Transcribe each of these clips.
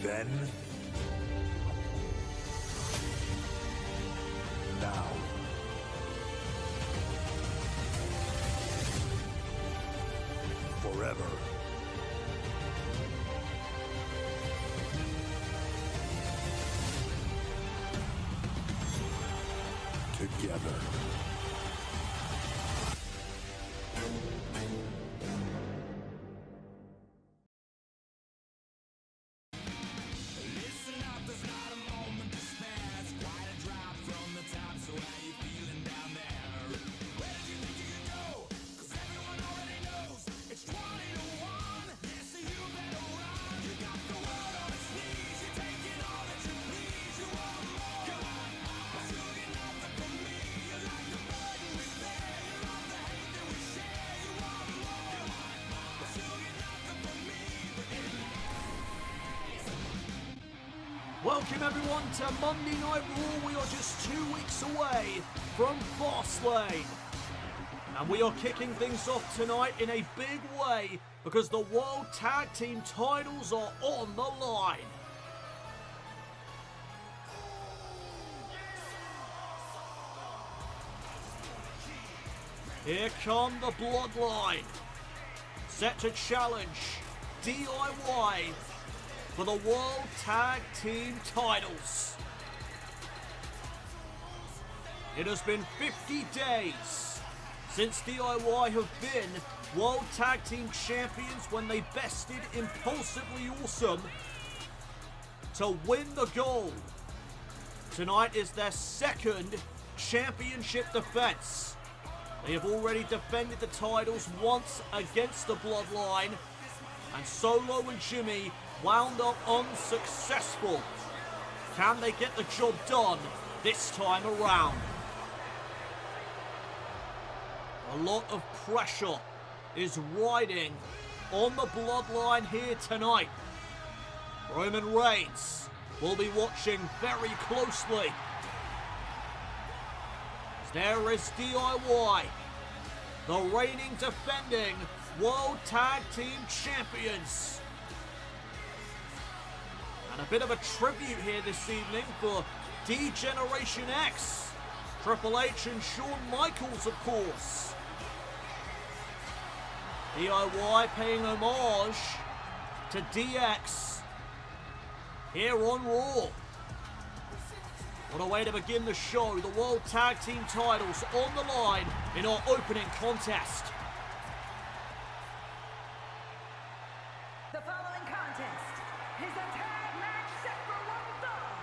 Then, now, forever. Together. Welcome everyone to Monday Night Raw. We are just 2 weeks away from Fastlane. And we are kicking things off tonight in a big way because the World Tag Team titles are on the line. Here come the Bloodline, set to challenge DIY for the World Tag Team titles. It has been 50 days since DIY have been World Tag Team Champions when they bested Impulsively Awesome to win the gold. Tonight is their second championship defense. They have already defended the titles once against the Bloodline, and Solo and Jimmy wound up unsuccessful. Can they get the job done this time around? A lot of pressure is riding on the Bloodline here tonight. Roman Reigns will be watching very closely. There is DIY, the reigning defending World Tag Team Champions. And a bit of a tribute here this evening for D-Generation X, Triple H and Shawn Michaels, of course. DIY paying homage to DX here on Raw. What a way to begin the show. The World Tag Team titles on the line in our opening contest. The following contest is a tag match set for one fall,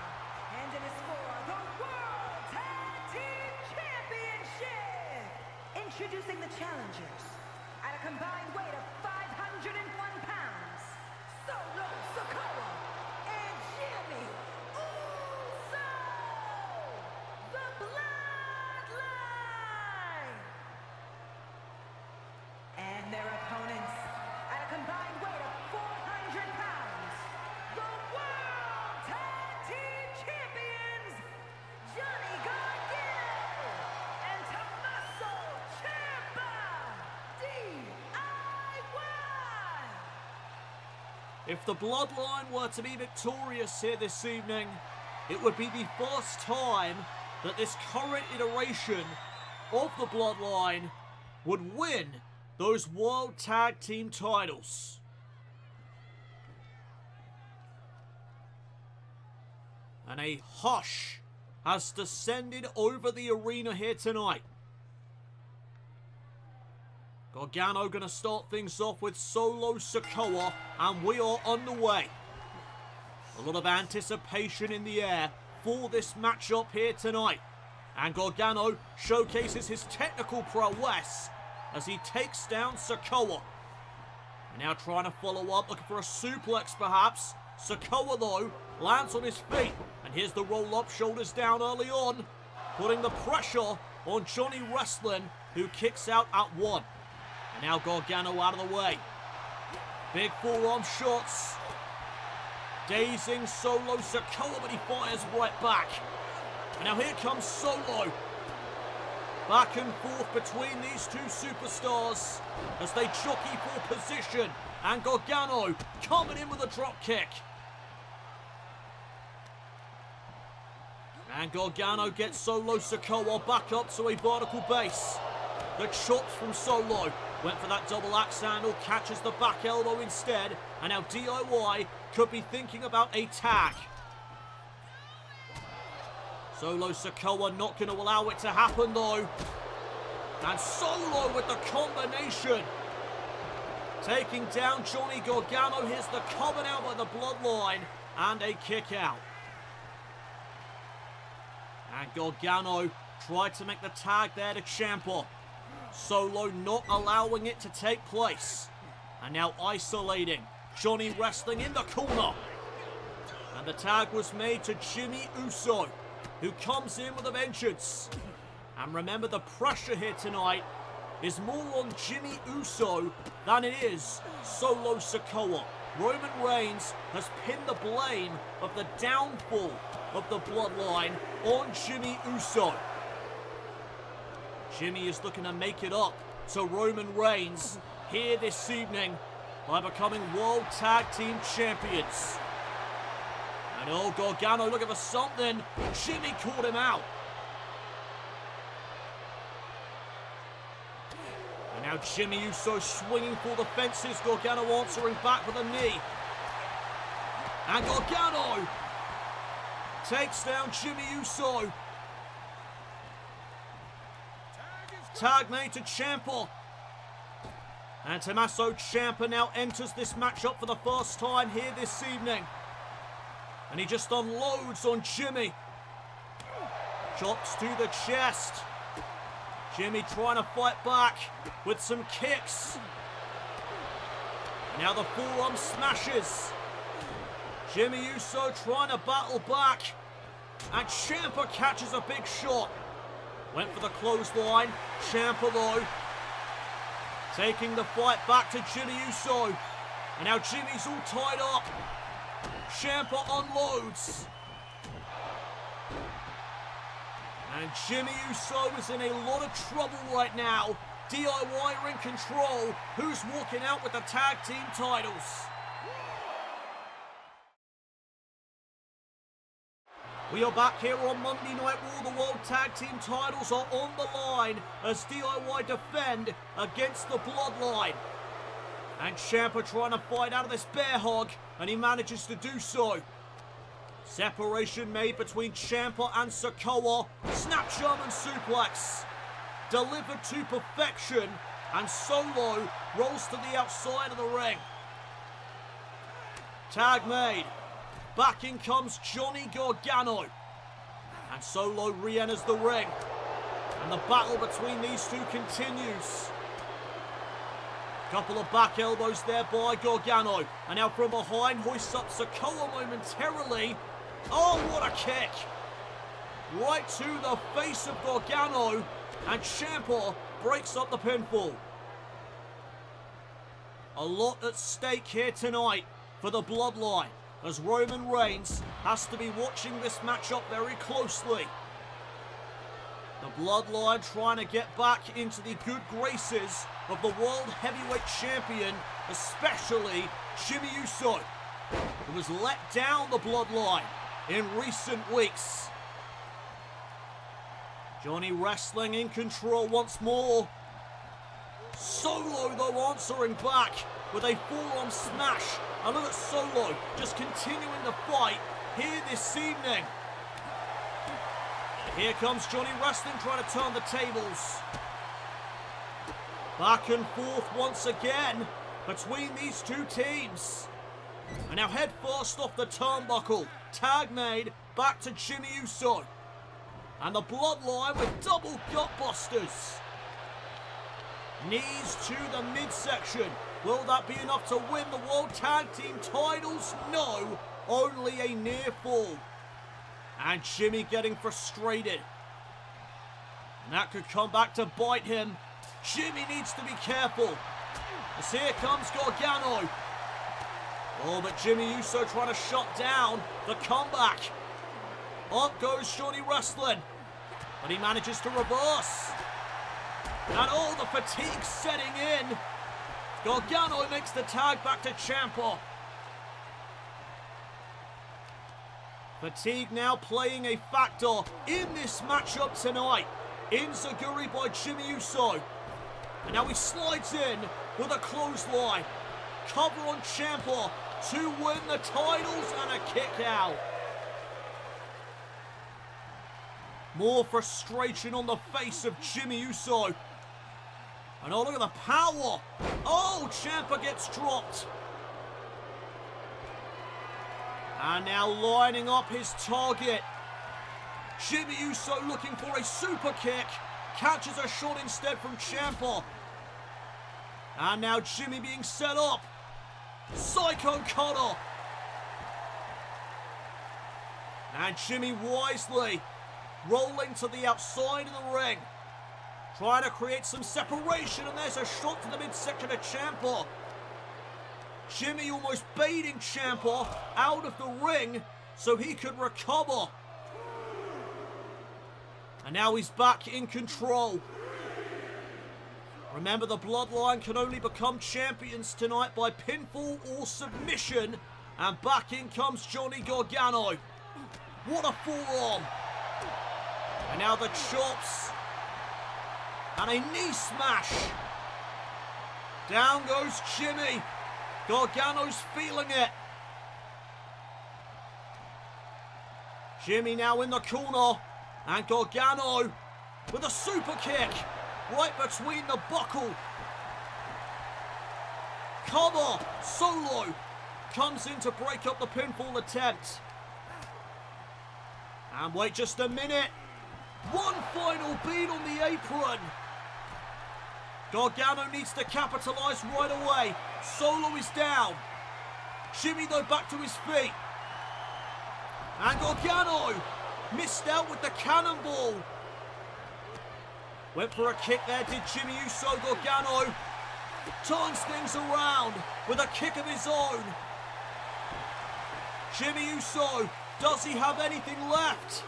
and it is for the World Tag Team Championship. Introducing the challengers at a combined weight of 501 pounds, Solo Sikoa and Jimmy Uso, the Bloodline. And their opponents at a combined weight of 400 pounds, the World Tag Team Champions, Johnny Gargano and Tommaso Ciampa, DIY. If the Bloodline were to be victorious here this evening, it would be the first time that this current iteration of the Bloodline would win those World Tag Team titles. And a hush has descended over the arena here tonight. Gargano going to start things off with Solo Sikoa, and we are underway. A lot of anticipation in the air for this matchup here tonight. And Gargano showcases his technical prowess as he takes down Sikoa. And now trying to follow up, looking for a suplex perhaps. Sikoa though lands on his feet, and here's the roll up, shoulders down early on, putting the pressure on Johnny Wrestling, who kicks out at one. And now Gargano out of the way. Big forearm shots, dazing Solo Sikoa, but he fires right back. And now here comes Solo. Back and forth between these two superstars as they jockey for position. And Gargano coming in with a drop kick. And Gargano gets Solo Sikoa back up to a vertical base. The chops from Solo. Went for that double axe handle, catches the back elbow instead. And now DIY could be thinking about a tag. Solo Sikoa not going to allow it to happen though. And Solo with the combination. Taking down Johnny Gargano. Here's the coming out by the Bloodline. And a kick out. And Gargano tried to make the tag there to Ciampa. Solo not allowing it to take place. And now isolating Johnny wrestling in the corner. And the tag was made to Jimmy Uso, who comes in with a vengeance. And remember, the pressure here tonight is more on Jimmy Uso than it is Solo Sikoa. Roman Reigns has pinned the blame of the downfall of the Bloodline on Jimmy Uso. Jimmy is looking to make it up to Roman Reigns here this evening by becoming World Tag Team Champions. And oh, Gargano looking for something. Jimmy caught him out. And now Jimmy Uso swinging for the fences. Gargano answering back with a knee. And Gargano takes down Jimmy Uso. Tag made to Ciampa. And Tommaso Ciampa now enters this matchup for the first time here this evening. And he just unloads on Jimmy. Chops to the chest. Jimmy trying to fight back with some kicks. And now the forearm smashes. Jimmy Uso trying to battle back. And Ciampa catches a big shot. Went for the clothesline. Ciampa though taking the fight back to Jimmy Uso. And now Jimmy's all tied up. Ciampa unloads. And Jimmy Uso is in a lot of trouble right now. DIY are in control. Who's walking out with the tag team titles? We are back here on Monday Night Raw. The World Tag Team titles are on the line as DIY defend against the Bloodline. And Ciampa trying to fight out of this bear hug, and he manages to do so. Separation made between Ciampa and Sikoa. Snap German suplex. Delivered to perfection, and Solo rolls to the outside of the ring. Tag made. Back in comes Johnny Gargano. And Solo re-enters the ring. And the battle between these two continues. Couple of back elbows there by Gargano. And now from behind, hoists up Sikoa momentarily. Oh, what a kick. Right to the face of Gargano. And Ciampa breaks up the pinfall. A lot at stake here tonight for the Bloodline, as Roman Reigns has to be watching this matchup very closely. The Bloodline trying to get back into the good graces of the World Heavyweight Champion, especially Jimmy Uso, who has let down the Bloodline in recent weeks. Johnny wrestling in control once more. Solo though answering back with a forearm smash. And look at Solo just continuing the fight here this evening. Here comes Johnny wrestling, trying to turn the tables. Back and forth once again between these two teams. And now head first off the turnbuckle. Tag made back to Jimmy Uso. And the Bloodline with double gutbusters. Knees to the midsection. Will that be enough to win the World Tag Team titles? No, only a near fall. And Jimmy getting frustrated. And that could come back to bite him. Jimmy needs to be careful. As here comes Gargano. Oh, but Jimmy Uso trying to shut down the comeback. Up goes Johnny wrestling. But he manages to reverse. And oh, the fatigue setting in. Gargano makes the tag back to Ciampa. Fatigue now playing a factor in this matchup tonight. Enziguri by Jimmy Uso. And now he slides in with a clothesline. Cover on Ciampa to win the titles and a kick out. More frustration on the face of Jimmy Uso. And oh, look at the power. Oh, Ciampa gets dropped. And now lining up his target. Jimmy Uso looking for a super kick. Catches a shot instead from Ciampa. And now Jimmy being set up. Psycho cutter. And Jimmy wisely rolling to the outside of the ring. Trying to create some separation, and there's a shot to the midsection of Ciampa. Jimmy almost baiting Ciampa out of the ring so he could recover. And now he's back in control. Remember, the Bloodline can only become champions tonight by pinfall or submission. And back in comes Johnny Gargano. What a forearm. And now the chops. And a knee smash. Down goes Jimmy. Gargano's feeling it. Jimmy now in the corner. And Gargano with a super kick. Right between the buckle. Cover. Solo comes in to break up the pinfall attempt. And wait just a minute. One final beat on the apron. Gargano needs to capitalize right away. Solo is down. Jimmy though back to his feet. And Gargano missed out with the cannonball. Went for a kick there, did Jimmy Uso. Gargano turns things around with a kick of his own. Jimmy Uso, does he have anything left?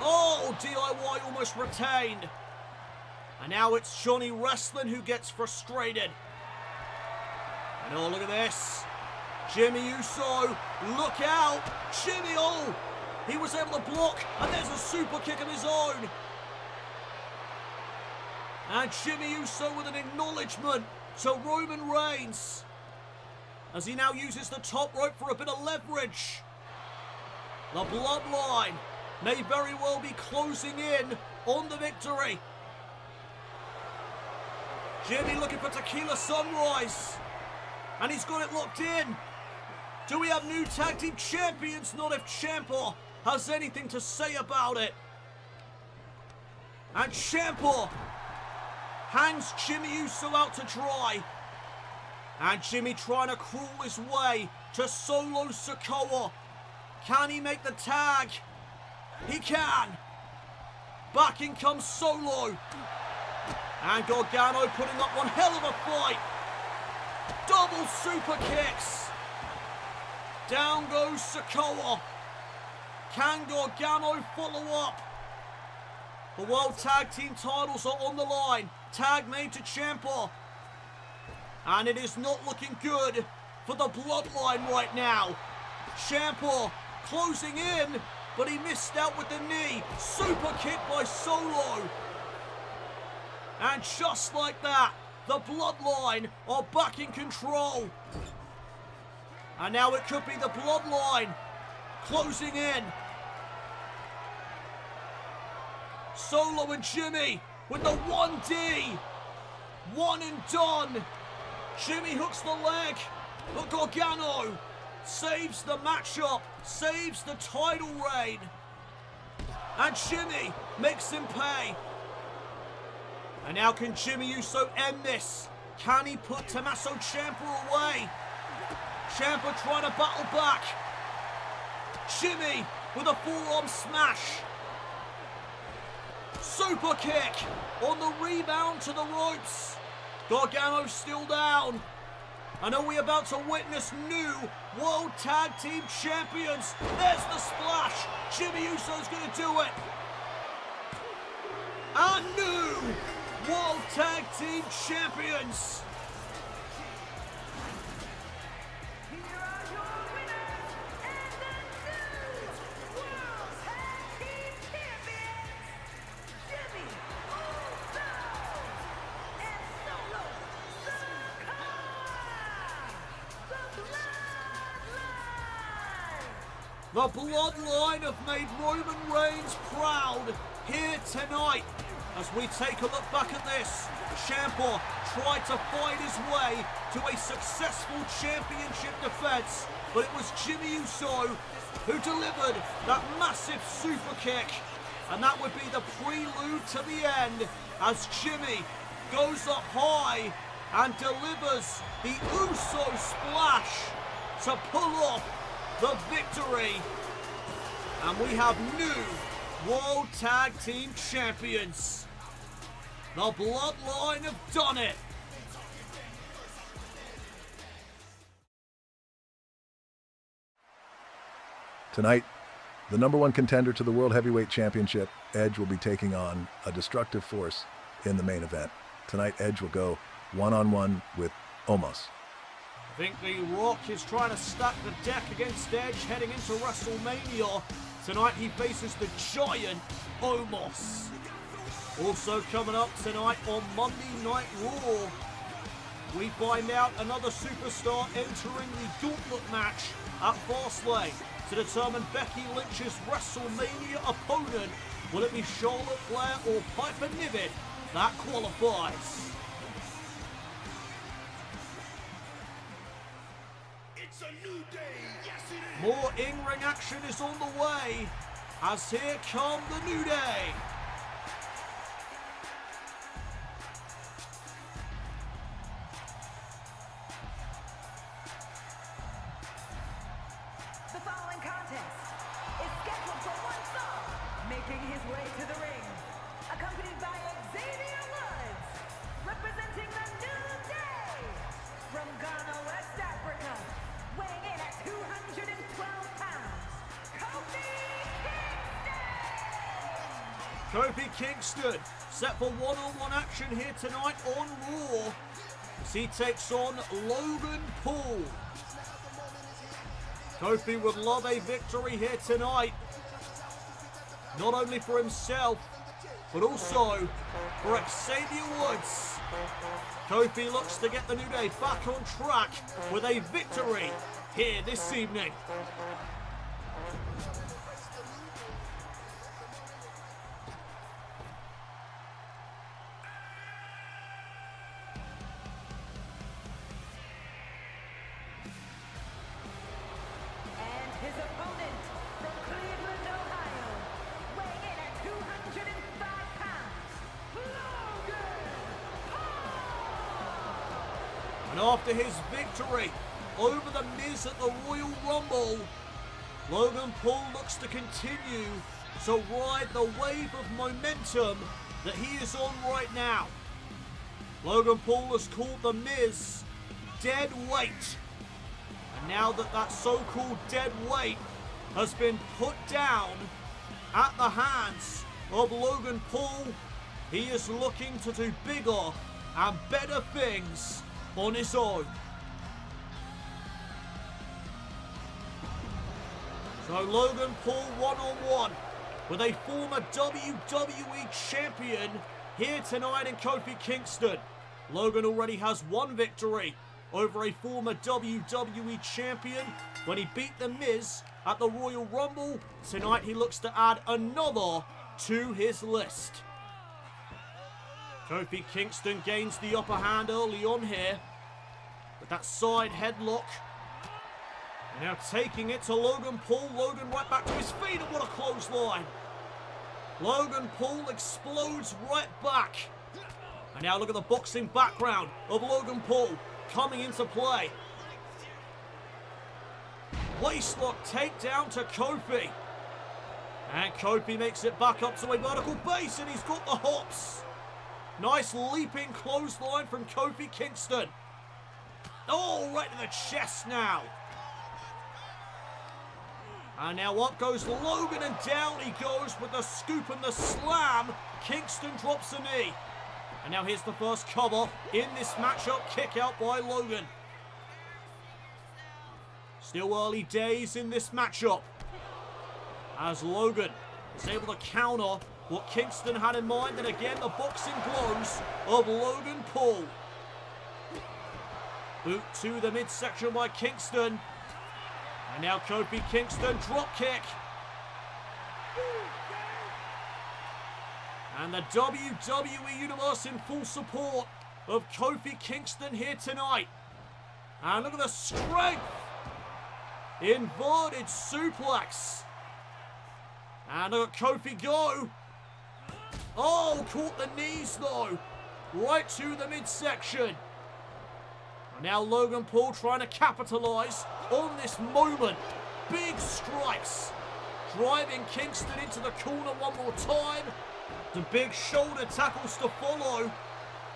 Oh, DIY almost retained. And now it's Johnny Wrestling who gets frustrated. And oh, look at this. Jimmy Uso, look out. Jimmy, oh, he was able to block, and there's a super kick of his own. And Jimmy Uso with an acknowledgement to Roman Reigns, as he now uses the top rope for a bit of leverage. The Bloodline may very well be closing in on the victory. Jimmy looking for Tequila Sunrise, and he's got it locked in. Do we have new tag team champions? Not if Ciampa has anything to say about it. And Ciampa hangs Jimmy Uso out to dry. And Jimmy trying to crawl his way to Solo Sikoa. Can he make the tag? He can. Back in comes Solo. And Gargano putting up one hell of a fight. Double super kicks. Down goes Sikoa. Can Gargano follow up? The World Tag Team titles are on the line. Tag made to Ciampa. And it is not looking good for the Bloodline right now. Ciampa closing in, but he missed out with the knee. Super kick by Solo. And just like that, the Bloodline are back in control. And now it could be the Bloodline closing in. Solo and Jimmy with the 1D. One and done. Jimmy hooks the leg, but Gargano saves the matchup, saves the title reign. And Jimmy makes him pay. And now can Jimmy Uso end this? Can he put Tommaso Ciampa away? Ciampa trying to battle back. Jimmy with a forearm smash. Super kick on the rebound to the ropes. Gargano still down. And are we about to witness new World Tag Team Champions? There's the splash. Jimmy Uso's going to do it. And new World Tag Team Champions. Here are your winners and the new The Bloodline have made Roman Reigns proud here tonight. As we take a look back at this, Ciampa tried to find his way to a successful championship defense, but it was Jimmy Uso who delivered that massive super kick. And that would be the prelude to the end as Jimmy goes up high and delivers the Uso splash to pull off the victory. And we have new World Tag Team Champions. The Bloodline have done it. Tonight, the #1 contender to the World Heavyweight Championship, Edge, will be taking on a destructive force in the main event. Tonight, Edge will go one-on-one with Omos. I think The Rock is trying to stack the deck against Edge heading into WrestleMania. Tonight he faces the giant Omos. Also coming up tonight on Monday Night Raw, we find out another superstar entering the Gauntlet match at Fastlane to determine Becky Lynch's WrestleMania opponent. Will it be Charlotte Flair or Piper Niven that qualifies? It's a new day. Yes, it is. More in-ring action is on the way as here come the New Day. The following contest is scheduled for one fall, making his way to the ring, accompanied by A.G.E, representing the New Day from Ghana, West Africa, weighing in at 212 pounds, Kofi Kingston set for one-on-one action here tonight on Raw as he takes on Logan Paul. Kofi would love a victory here tonight, not only for himself, but also for Xavier Woods. Kofi looks to get the New Day back on track with a victory here this evening. and his opponent from Cleveland, Ohio, weighing in at 205 pounds, Logan Paul. And after his victory over The Miz at the Royal Rumble, Logan Paul looks to continue to ride the wave of momentum that he is on right now. Logan Paul has called The Miz dead weight. And now that that so-called dead weight has been put down at the hands of Logan Paul, he is looking to do bigger and better things on his own. So Logan Paul one-on-one with a former WWE champion here tonight in Kofi Kingston. Logan already has one victory over a former WWE champion when he beat The Miz at the Royal Rumble. Tonight he looks to add another to his list. Kofi Kingston gains the upper hand early on here with that side headlock. And now taking it to Logan Paul. Logan right back to his feet, and what a clothesline. Logan Paul explodes right back. And now look at the boxing background of Logan Paul coming into play. Waistlock takedown to Kofi. And Kofi makes it back up to a vertical base, and he's got the hops. Nice leaping clothesline from Kofi Kingston. Oh, right to the chest now. And now up goes Logan, and down he goes with the scoop and the slam. Kingston drops a knee. And now here's the first cover in this matchup, kick out by Logan. Still early days in this matchup, as Logan is able to counter what Kingston had in mind, and again the boxing blows of Logan Paul. Boot to the midsection by Kingston. And now Kofi Kingston, drop kick. And the WWE Universe in full support of Kofi Kingston here tonight. And look at the strength. Inverted suplex. And look at Kofi go. Oh, caught the knees though. Right to the midsection. And now Logan Paul trying to capitalize on this moment. Big strikes. Driving Kingston into the corner one more time. The big shoulder tackles to follow.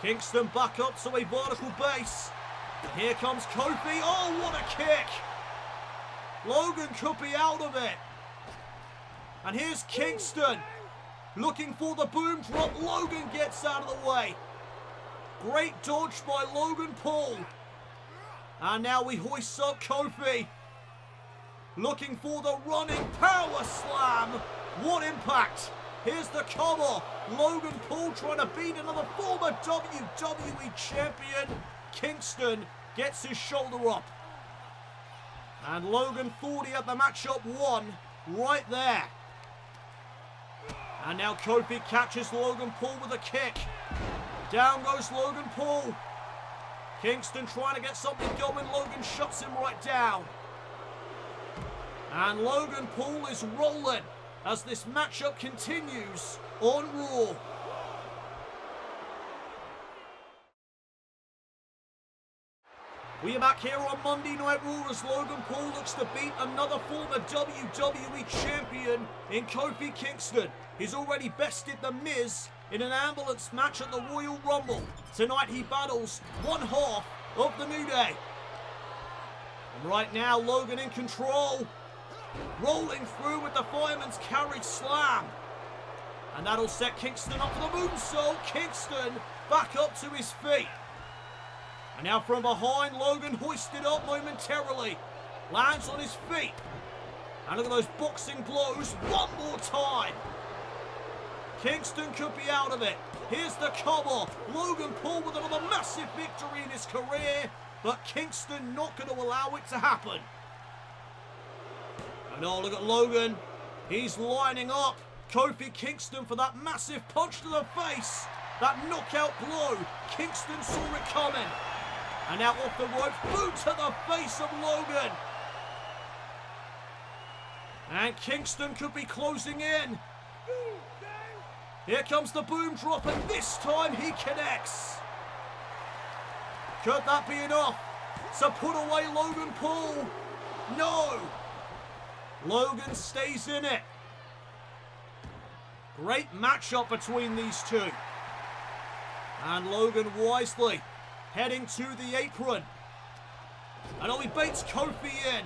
Kingston back up to a vertical base. And here comes Kofi. Oh, what a kick. Logan could be out of it. And here's Kingston. Looking for the boom drop. Logan gets out of the way. Great dodge by Logan Paul. And now we hoist up Kofi. Looking for the running power slam. What impact. Here's the cover. Logan Paul trying to beat another former WWE champion. Kingston gets his shoulder up. And Logan thought he had the matchup won right there. And now Kofi catches Logan Paul with a kick. Down goes Logan Paul. Kingston trying to get something going. Logan shuts him right down. And Logan Paul is rolling as this matchup continues on Raw. We are back here on Monday Night Raw as Logan Paul looks to beat another former WWE champion in Kofi Kingston. He's already bested The Miz in an ambulance match at the Royal Rumble. Tonight he battles one half of the New Day. And right now Logan in control. Rolling through with the Fireman's Carry Slam. And that'll set Kingston up for the moonsault. Kingston back up to his feet. And now from behind, Logan hoisted up momentarily. Lands on his feet. And look at those boxing blows one more time. Kingston could be out of it. Here's the cover. Logan Paul with another massive victory in his career. But Kingston not going to allow it to happen. And oh, look at Logan. He's lining up Kofi Kingston for that massive punch to the face. That knockout blow. Kingston saw it coming. And now off the ropes, boot to the face of Logan. And Kingston could be closing in. Here comes the boom drop, and this time he connects. Could that be enough to put away Logan Paul? No. Logan stays in it. Great matchup between these two. And Logan wisely heading to the apron. And oh, he baits Kofi in.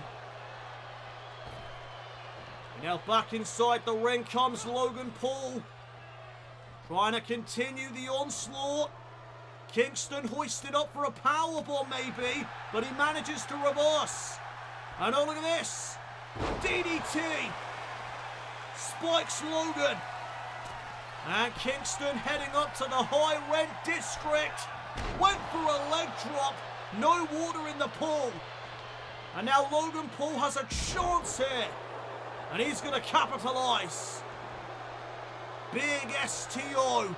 And now back inside the ring comes Logan Paul. Trying to continue the onslaught. Kingston hoisted up for a powerbomb maybe, but he manages to reverse. And oh, look at this. DDT. Spikes Logan. And Kingston heading up to the high rent district. Went for a leg drop. No water in the pool. And now Logan Paul has a chance here. And he's going to capitalize. Big STO.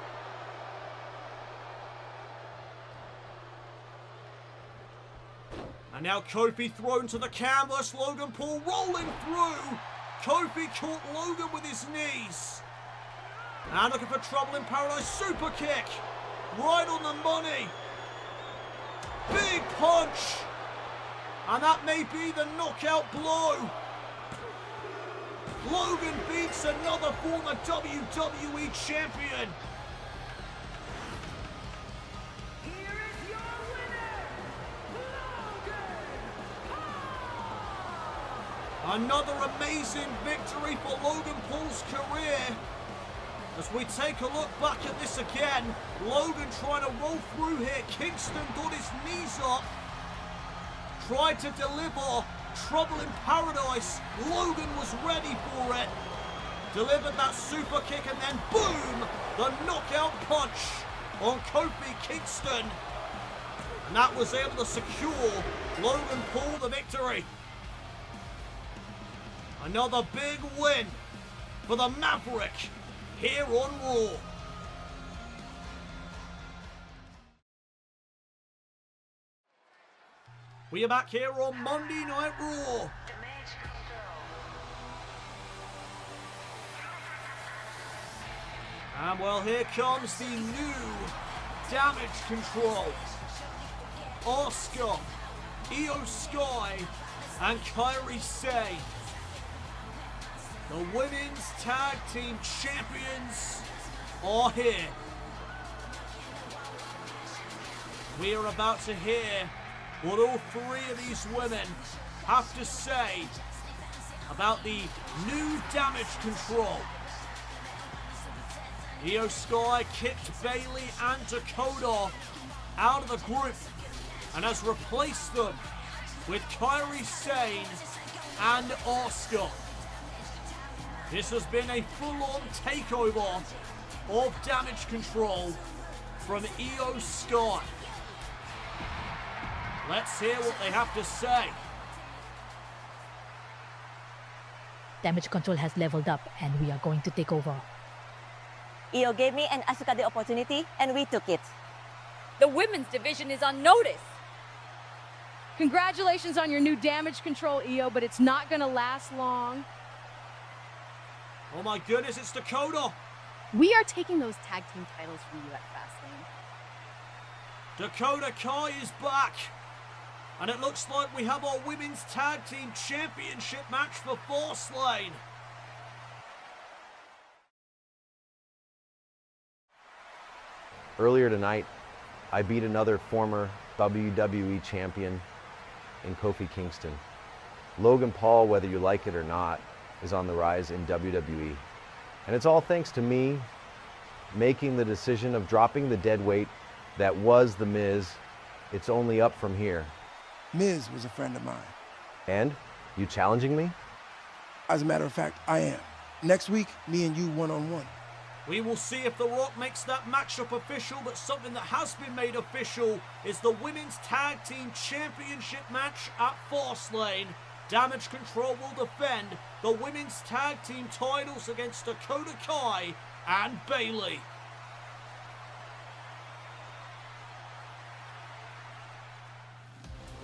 And now Kofi thrown to the canvas. Logan Paul rolling through. Kofi caught Logan with his knees. And looking for trouble in paradise. Super kick. Right on the money. Big punch. And that may be the knockout blow. Logan beats another former WWE champion. Here is your winner, Logan Paul. Another amazing victory for Logan Paul's career. As we take a look back at this again, Logan trying to roll through here. Kingston got his knees up. Tried to deliver trouble in paradise. Logan was ready for it. Delivered that super kick and then boom! The knockout punch on Kofi Kingston. And that was able to secure Logan Paul the victory. Another big win for the Maverick here on Raw. We are back here on Monday Night Raw. And well, here comes the new Damage Control. Asuka, Iyo Sky, and Kairi Sane. The Women's Tag Team Champions are here. We are about to hear what all three of these women have to say about the new Damage Control. Iyo Sky kicked Bayley and Dakota out of the group and has replaced them with Kairi Sane and Asuka. This has been a full-on takeover of Damage Control from Iyo Sky. Let's hear what they have to say. Damage Control has leveled up and we are going to take over. Iyo gave me and Asuka the opportunity, and we took it. The women's division is on notice. Congratulations on your new Damage Control, Iyo, but it's not going to last long. Oh my goodness, it's Dakota. We are taking those tag team titles from you at Fastlane. Dakota Kai is back. And it looks like we have our Women's Tag Team Championship match for Fastlane. Earlier tonight, I beat another former WWE champion in Kofi Kingston. Logan Paul, whether you like it or not, is on the rise in WWE. And it's all thanks to me making the decision of dropping the dead weight that was The Miz. It's only up from here. Miz was a friend of mine. And? You challenging me? As a matter of fact, I am. Next week, me and you one-on-one. We will see if The Rock makes that matchup official, but something that has been made official is the Women's Tag Team Championship match at Fastlane. Damage Control will defend the Women's Tag Team titles against Dakota Kai and Bayley.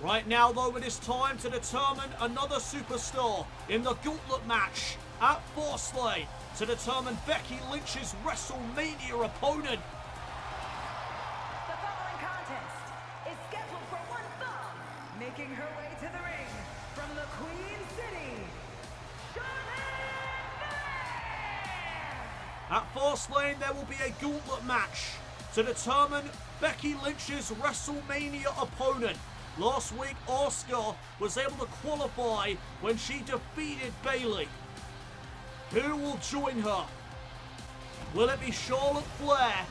Right now, though, it is time to determine another superstar in the Gauntlet match at Fastlane to determine Becky Lynch's WrestleMania opponent. The following contest is scheduled for one fall, making her way to the ring from the Queen City, Charlotte Flair! At Fastlane, there will be a Gauntlet match to determine Becky Lynch's WrestleMania opponent. Last week, Asuka was able to qualify when she defeated Bayley. Who will join her? Will it be Charlotte Flair?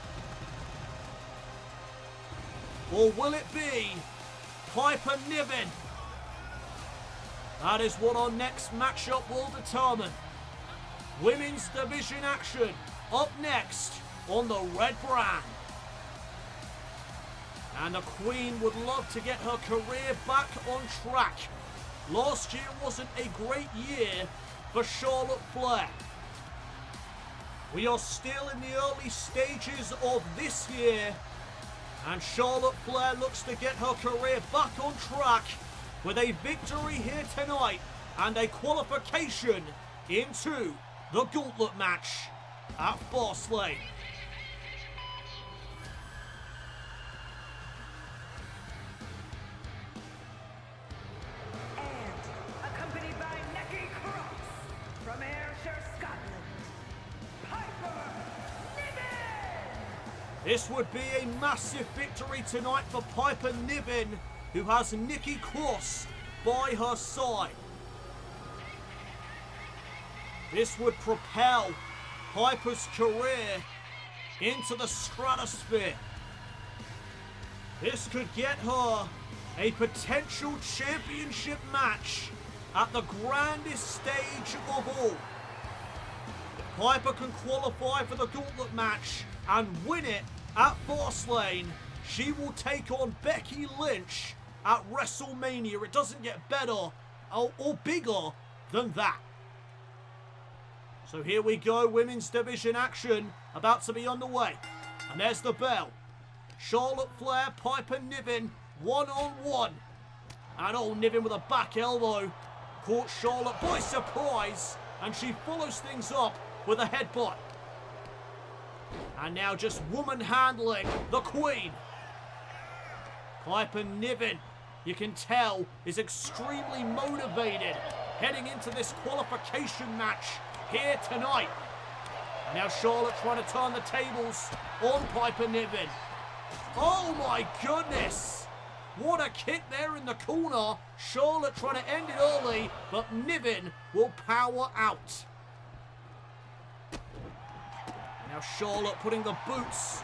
Or will it be Piper Niven? That is what our next matchup will determine. Women's division action up next on the Red Brand. And the Queen would love to get her career back on track. Last year wasn't a great year for Charlotte Flair. We are still in the early stages of this year, and Charlotte Flair looks to get her career back on track with a victory here tonight and a qualification into the Gauntlet match at Fastlane. Accompanied by Nikki Cross from Ayrshire, Scotland, Piper Niven! This would be a massive victory tonight for Piper Niven, who has Nikki Cross by her side. This would propel Piper's career into the stratosphere. This could get her a potential championship match at the grandest stage of all. If Piper can qualify for the Gauntlet match and win it at Fastlane, she will take on Becky Lynch at WrestleMania. It doesn't get better or bigger than that. So here we go, women's division action about to be underway. And there's the bell. Charlotte Flair, Piper Niven, one-on-one. And Niven with a back elbow. Caught Charlotte by surprise. And she follows things up with a headbutt. And now just woman handling the Queen. Piper Niven, you can tell, is extremely motivated heading into this qualification match here tonight. And now Charlotte trying to turn the tables on Piper Niven. Oh my goodness! What a kick there in the corner. Charlotte trying to end it early, but Niven will power out. Now Charlotte putting the boots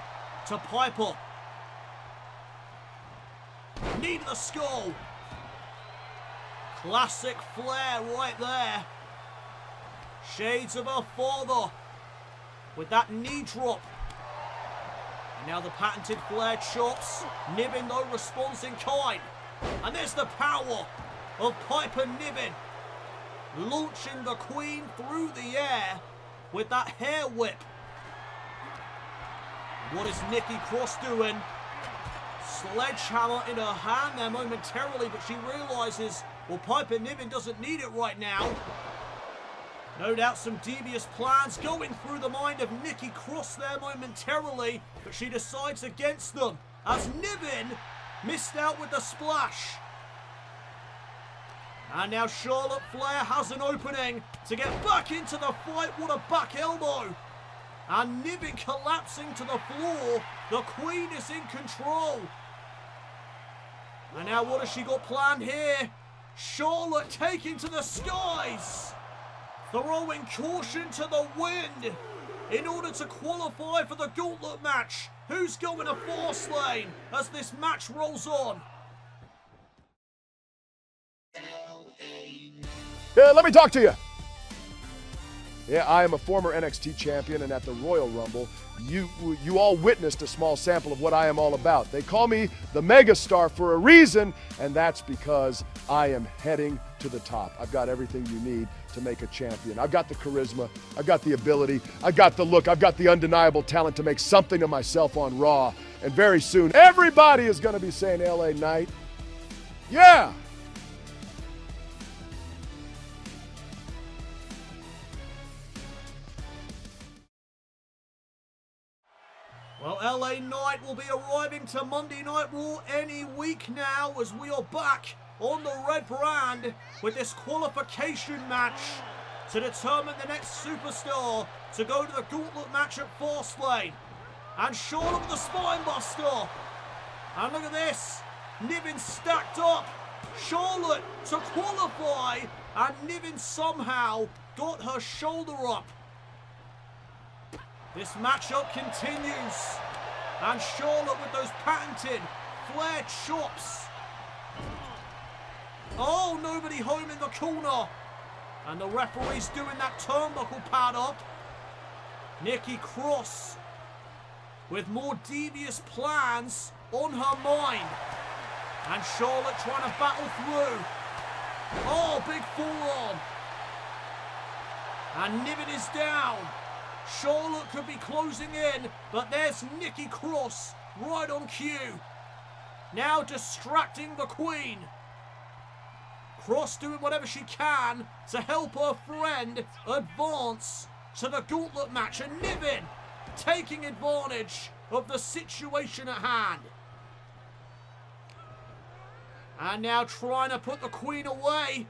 to Piper. Knee to the skull. Classic Flair right there. Shades of her father with that knee drop. And now the patented Flair chops. Niven though responds in kind. And there's the power of Piper Niven. Launching the Queen through the air with that hair whip. What is Nikki Cross doing? Sledgehammer in her hand there momentarily, but she realizes, well, Piper Niven doesn't need it right now. No doubt some devious plans going through the mind of Nikki Cross there momentarily, but she decides against them as Niven missed out with the splash. And now Charlotte Flair has an opening to get back into the fight. What a back elbow. And Niven collapsing to the floor. The Queen is in control. And now what has she got planned here? Charlotte taking to the skies. Throwing caution to the wind in order to qualify for the Gauntlet match. Who's going to fast lane as this match rolls on? Yeah, let me talk to you. Yeah, I am a former NXT champion, and at the Royal Rumble, you all witnessed a small sample of what I am all about. They call me the megastar for a reason, and that's because I am heading to the top. I've got everything you need to make a champion. I've got the charisma, I've got the ability, I've got the look, I've got the undeniable talent to make something of myself on Raw. And very soon, everybody is going to be saying LA Knight. Yeah! Well, LA Knight will be arriving to Monday Night Raw any week now as we are back on the red brand with this qualification match to determine the next superstar to go to the Gauntlet match at Fastlane. And Charlotte with the spine buster. And look at this. Niven stacked up. Charlotte to qualify. And Niven somehow got her shoulder up. This matchup continues. And Charlotte with those patented Flair chops. Oh, nobody home in the corner. And the referee's doing that turnbuckle pad up. Nikki Cross with more devious plans on her mind. And Charlotte trying to battle through. Oh, big forearm. And Niven is down. Charlotte could be closing in, but there's Nikki Cross right on cue. Now distracting the Queen. Cross doing whatever she can to help her friend advance to the Gauntlet match. And Niven taking advantage of the situation at hand. And now trying to put the Queen away.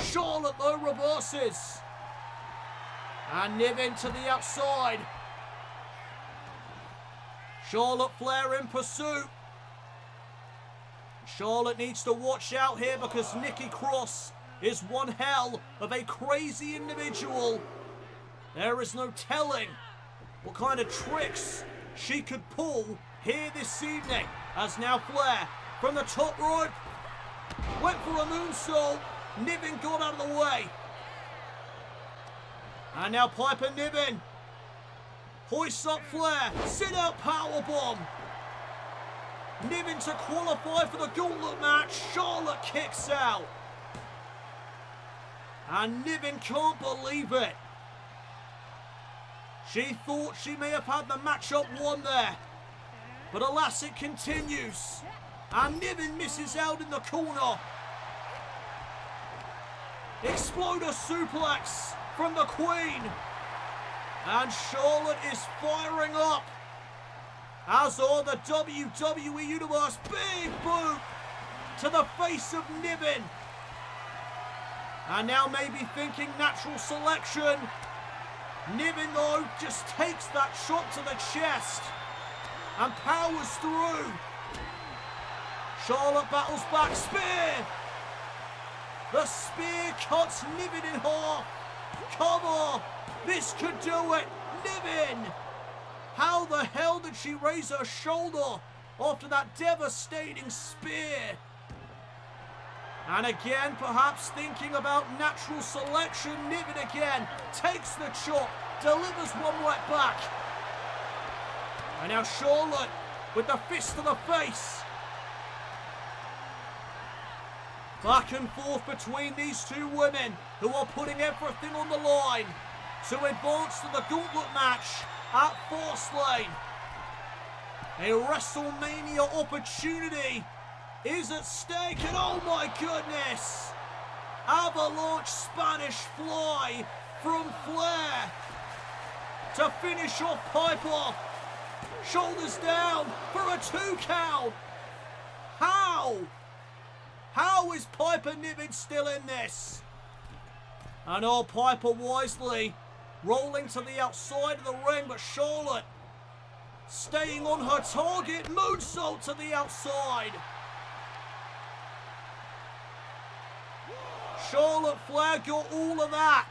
Charlotte though reverses. And Niven to the outside. Charlotte Flair in pursuit. Charlotte needs to watch out here because Nikki Cross is one hell of a crazy individual. There is no telling what kind of tricks she could pull here this evening. As now Flair from the top rope went for a moonsault. Niven got out of the way. And now Piper Niven hoists up Flair. Sit out powerbomb. Niven to qualify for the Gauntlet match. Charlotte kicks out. And Niven can't believe it. She thought she may have had the matchup won there. But alas, it continues. And Niven misses out in the corner. Exploder suplex from the Queen. And Charlotte is firing up. As are the WWE Universe. Big boot to the face of Niven. And now maybe thinking natural selection. Niven, though, just takes that shot to the chest and powers through. Charlotte battles back. Spear. The spear cuts Niven in half. Cover. This could do it. Niven. How the hell did she raise her shoulder after that devastating spear? And again, perhaps thinking about natural selection, Niven again takes the chop, delivers one right back. And now Charlotte with the fist to the face. Back and forth between these two women who are putting everything on the line to advance to the Gauntlet match at Fastlane. A WrestleMania opportunity is at stake, and oh my goodness! Avalanche Spanish Fly from Flair to finish off Piper. Shoulders down for a 2 count. How? How is Piper Niven still in this? And oh, Piper wisely rolling to the outside of the ring, but Charlotte staying on her target. Moonsault to the outside. Charlotte Flair got all of that.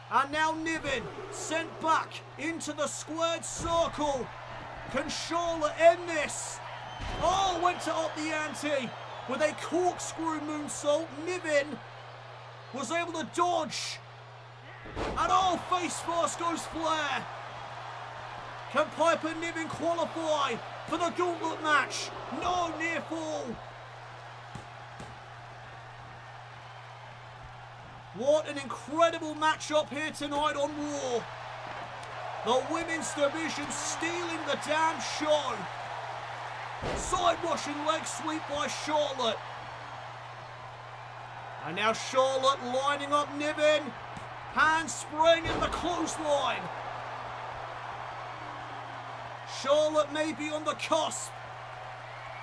And now Niven sent back into the squared circle. Can Charlotte end this? Oh, went to up the ante with a corkscrew moonsault. Niven was able to dodge. And oh, face first goes Flair. Can Piper Niven qualify for the Gauntlet match? No, near fall. What an incredible matchup here tonight on Raw. The women's division stealing the damn show. Side-washing leg sweep by Charlotte. And now Charlotte lining up Niven. Handspring in the clothesline. Charlotte may be on the cusp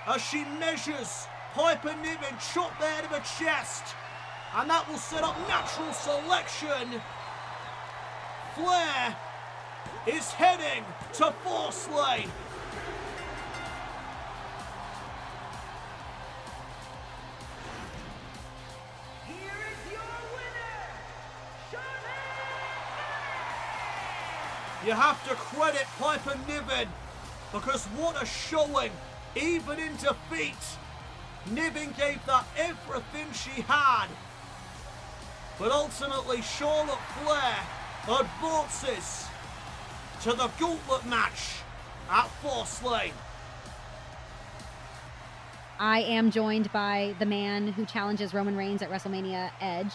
as she measures Piper Niven, chop there to the chest. And that will set up natural selection. Flair is heading to Fastlane. Here is your winner, Charlotte. You have to credit Piper Niven, because what a showing. Even in defeat, Niven gave that everything she had. But ultimately, Charlotte Flair advances to the Gauntlet match at Fastlane. I am joined by the man who challenges Roman Reigns at WrestleMania, Edge.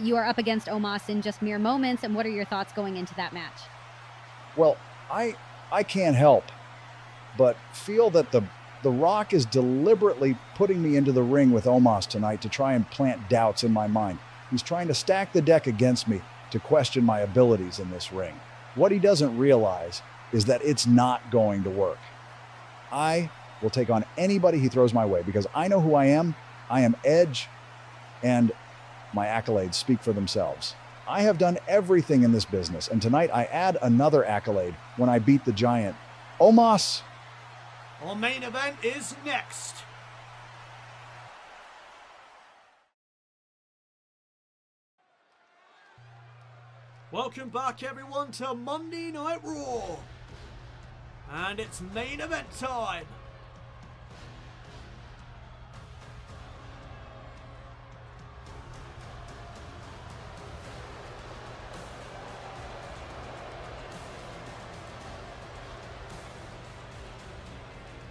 You are up against Omos in just mere moments, and what are your thoughts going into that match? Well, I can't help but feel that the Rock is deliberately putting me into the ring with Omos tonight to try and plant doubts in my mind. He's trying to stack the deck against me to question my abilities in this ring. What he doesn't realize is that it's not going to work. I will take on anybody he throws my way because I know who I am. I am Edge, and my accolades speak for themselves. I have done everything in this business, and tonight I add another accolade when I beat the Giant. Omos. Our main event is next. Welcome back, everyone, to Monday Night Raw. And it's main event time.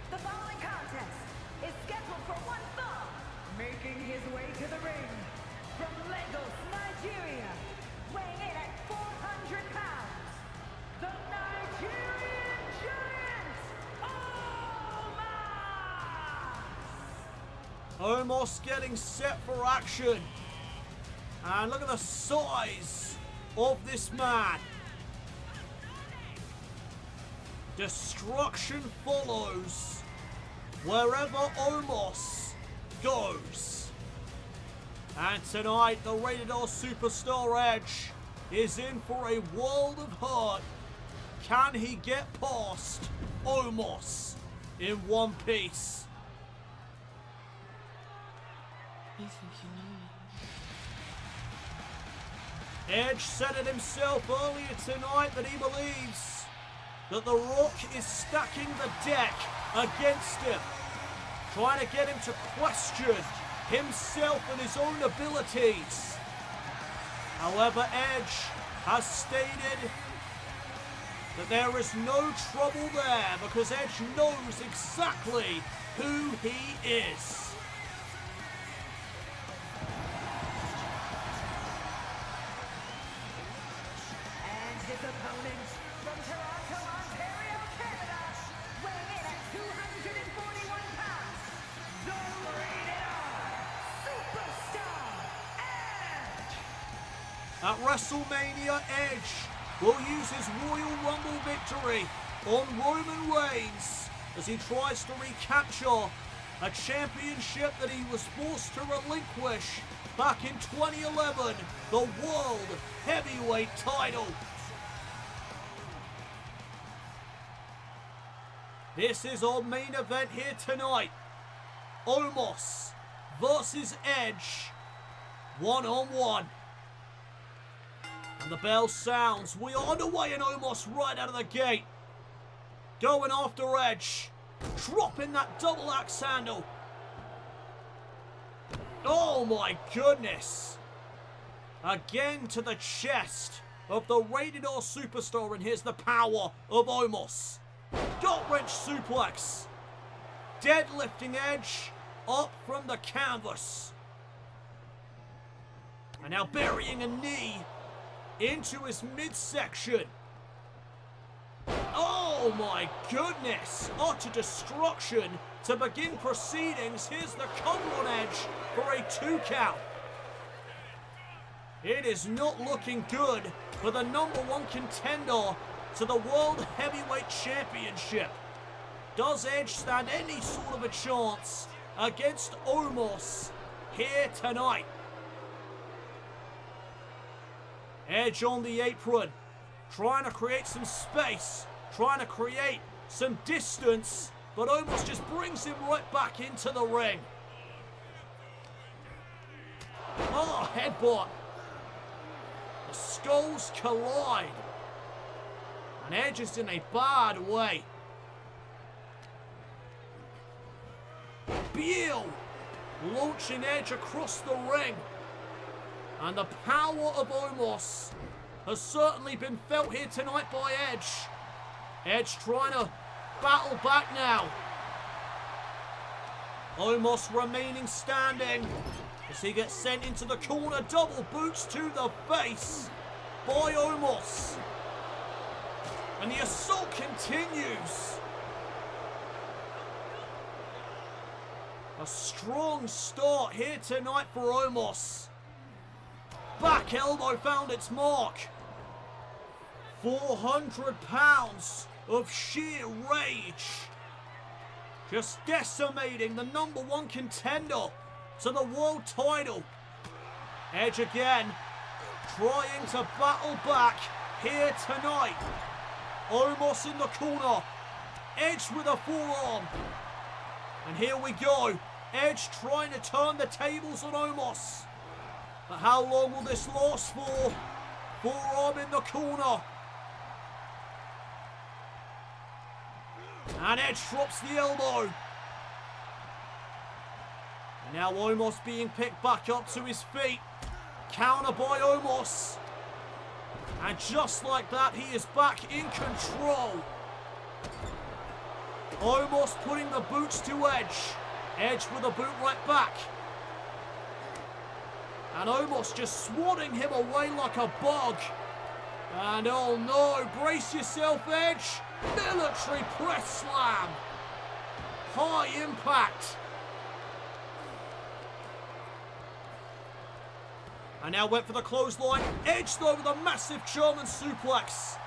The following contest is scheduled for one fall. Making his way to the ring from Lagos, Nigeria, weighing in at 400 pounds, the 9 Omos getting set for action. And look at the size of this man. Destruction follows wherever Omos goes. And tonight, the Rated R Superstar Edge is in for a world of hurt. Can he get past Omos in one piece? Edge said it himself earlier tonight that he believes that The Rock is stacking the deck against him, trying to get him to question himself and his own abilities. However, Edge has stated that there is no trouble there because Edge knows exactly who he is. And his opponent from Toronto, Ontario, Canada, weighing in at 241 pounds, the Rated R Superstar Edge. At WrestleMania, Edge will use his Royal Rumble victory on Roman Reigns as he tries to recapture a championship that he was forced to relinquish back in 2011, the World Heavyweight title. This is our main event here tonight. Omos versus Edge, one-on-one. And the bell sounds. We are underway, and Omos right out of the gate. Going after Edge. Dropping that double axe handle. Oh my goodness. Again to the chest of the Rated R Superstar, and here's the power of Omos. Gut wrench suplex. Deadlifting Edge up from the canvas. And now burying a knee into his midsection. Oh my goodness! Utter destruction to begin proceedings. Here's the cover on Edge for a 2 count. It is not looking good for the #1 contender to the World Heavyweight Championship. Does Edge stand any sort of a chance against Omos here tonight? Edge on the apron, trying to create some space, trying to create some distance, but Omos just brings him right back into the ring. Oh, headbutt. The skulls collide. And Edge is in a bad way. Beal launching Edge across the ring. And the power of Omos has certainly been felt here tonight by Edge. Edge trying to battle back now. Omos remaining standing as he gets sent into the corner. Double boots to the face by Omos. And the assault continues. A strong start here tonight for Omos. Back elbow found its mark. 400 pounds of sheer rage. Just decimating the #1 contender to the world title. Edge again, trying to battle back here tonight. Omos in the corner. Edge with a forearm. And here we go. Edge trying to turn the tables on Omos. But how long will this last for? Forearm in the corner. And Edge drops the elbow. And now Omos being picked back up to his feet. Counter by Omos. And just like that, he is back in control. Omos putting the boots to Edge. Edge with a boot right back. And Omos just swatting him away like a bug. And oh no, brace yourself, Edge. Military press slam. High impact. And now went for the clothesline. Edge though with a massive German suplex.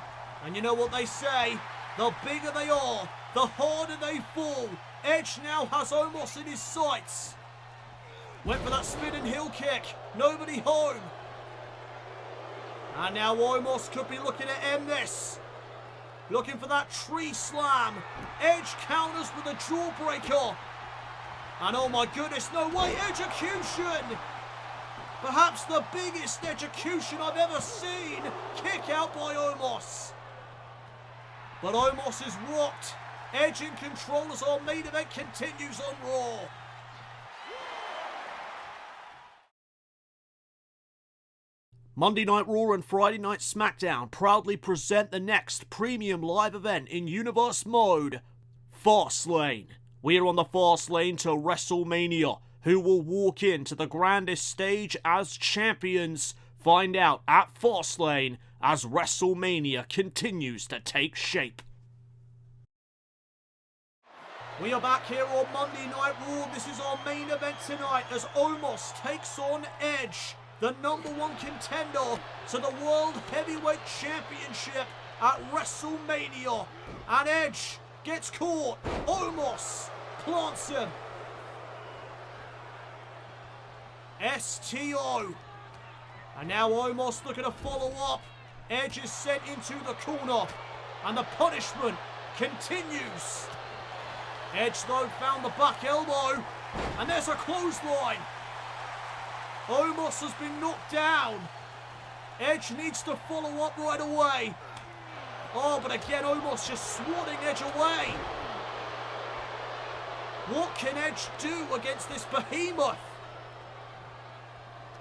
And you know what they say, the bigger they are, the harder they fall. Edge now has Omos in his sights. Went for that spinning heel kick. Nobody home. And now Omos could be looking to end this. Looking for that tree slam. Edge counters with a jawbreaker. And oh my goodness, no way, execution! Perhaps the biggest execution I've ever seen. Kick out by Omos. But Omos is rocked. Edge in control as our main event continues on Raw. Monday Night Raw and Friday Night SmackDown proudly present the next premium live event in Universe Mode, Fastlane. We are on the fast lane to WrestleMania. Who will walk into the grandest stage as champions? Find out at Fastlane as WrestleMania continues to take shape. We are back here on Monday Night Raw. This is our main event tonight as Omos takes on Edge, the #1 contender to the World Heavyweight Championship at WrestleMania. And Edge gets caught. Omos plants him. STO. And now Omos looking to follow up. Edge is sent into the corner. And the punishment continues. Edge though found the back elbow. And there's a clothesline. Omos has been knocked down. Edge needs to follow up right away. Oh, but again, Omos just swatting Edge away. What can Edge do against this behemoth?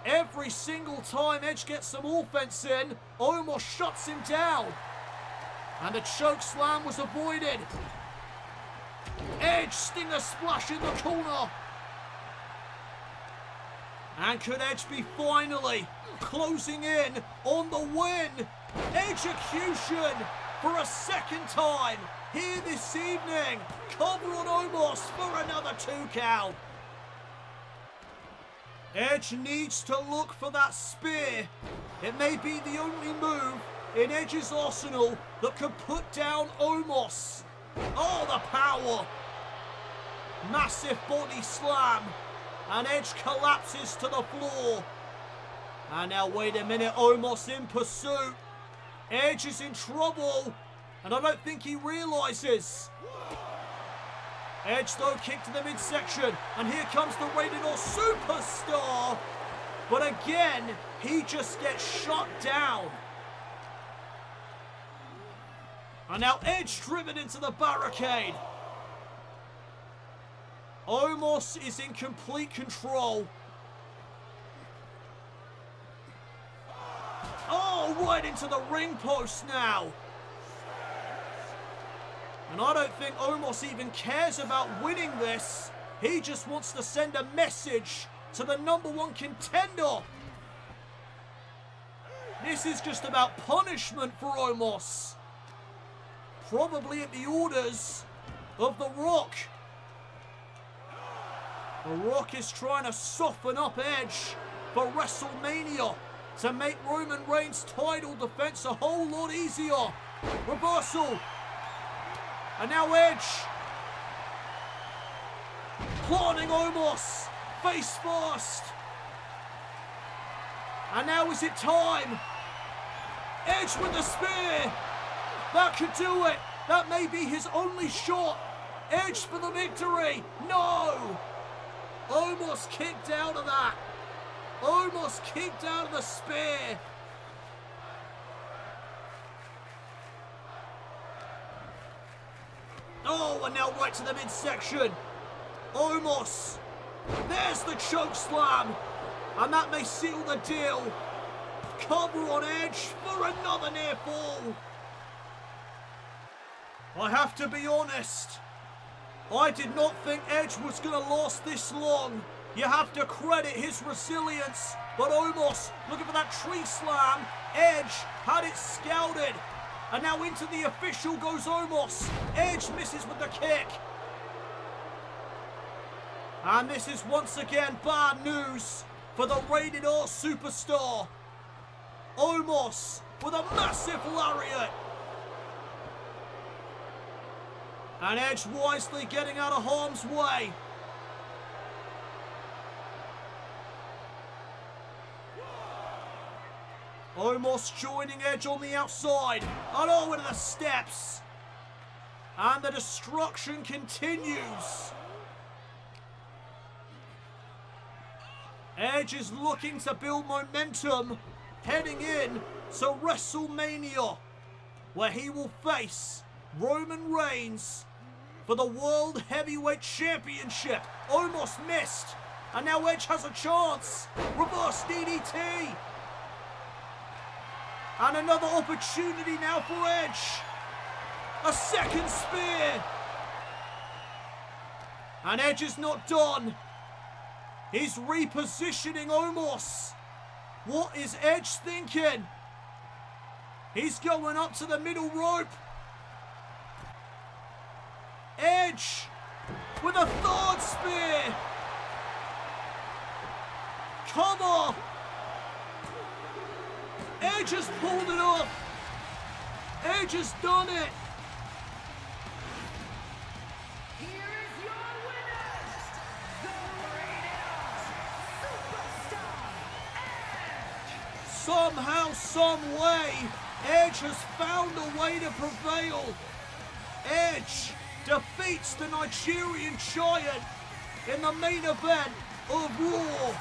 Every single time Edge gets some offense in, Omos shuts him down. And the choke slam was avoided. Edge stinger splash in the corner. And could Edge be finally closing in on the win? Execution for a second time here this evening. Cover on Omos for another 2 count. Edge needs to look for that spear. It may be the only move in Edge's arsenal that could put down Omos. Oh, the power. Massive body slam. And Edge collapses to the floor. And now, wait a minute, Omos in pursuit. Edge is in trouble. And I don't think he realises. Edge, though, kicked to the midsection. And here comes the Rated R Superstar. But again, he just gets shut down. And now Edge driven into the barricade. Omos is in complete control. Oh, right into the ring post now. And I don't think Omos even cares about winning this. He just wants to send a message to the #1 contender. This is just about punishment for Omos. Probably at the orders of The Rock. The Rock is trying to soften up Edge for WrestleMania to make Roman Reigns' title defense a whole lot easier. Reversal. And now Edge. Planting Omos. Face first. And now is it time? Edge with the spear. That could do it. That may be his only shot. Edge for the victory. No. Omos kicked out of that. Omos kicked out of the spear. Oh, and now right to the midsection. Omos. There's the choke slam. And that may seal the deal. Cover on Edge for another near fall. I have to be honest. I did not think Edge was going to last this long. You have to credit his resilience. But Omos looking for that tree slam. Edge had it scouted. And now into the official goes Omos. Edge misses with the kick. And this is once again bad news for the Rated R superstar. Omos with a massive lariat. And Edge wisely getting out of harm's way. Omos joining Edge on the outside. And over to the steps. And the destruction continues. Edge is looking to build momentum heading in to WrestleMania, where he will face Roman Reigns for the World Heavyweight Championship. Almost missed. And now Edge has a chance. Reverse DDT. And another opportunity now for Edge. A second spear. And Edge is not done. He's repositioning Omos. What is Edge thinking? He's going up to the middle rope. Edge with a third spear. Cover. Edge has pulled it off. Edge has done it. Somehow, some way, Edge has found a way to prevail. Edge defeats the Nigerian Giant in the main event of Raw.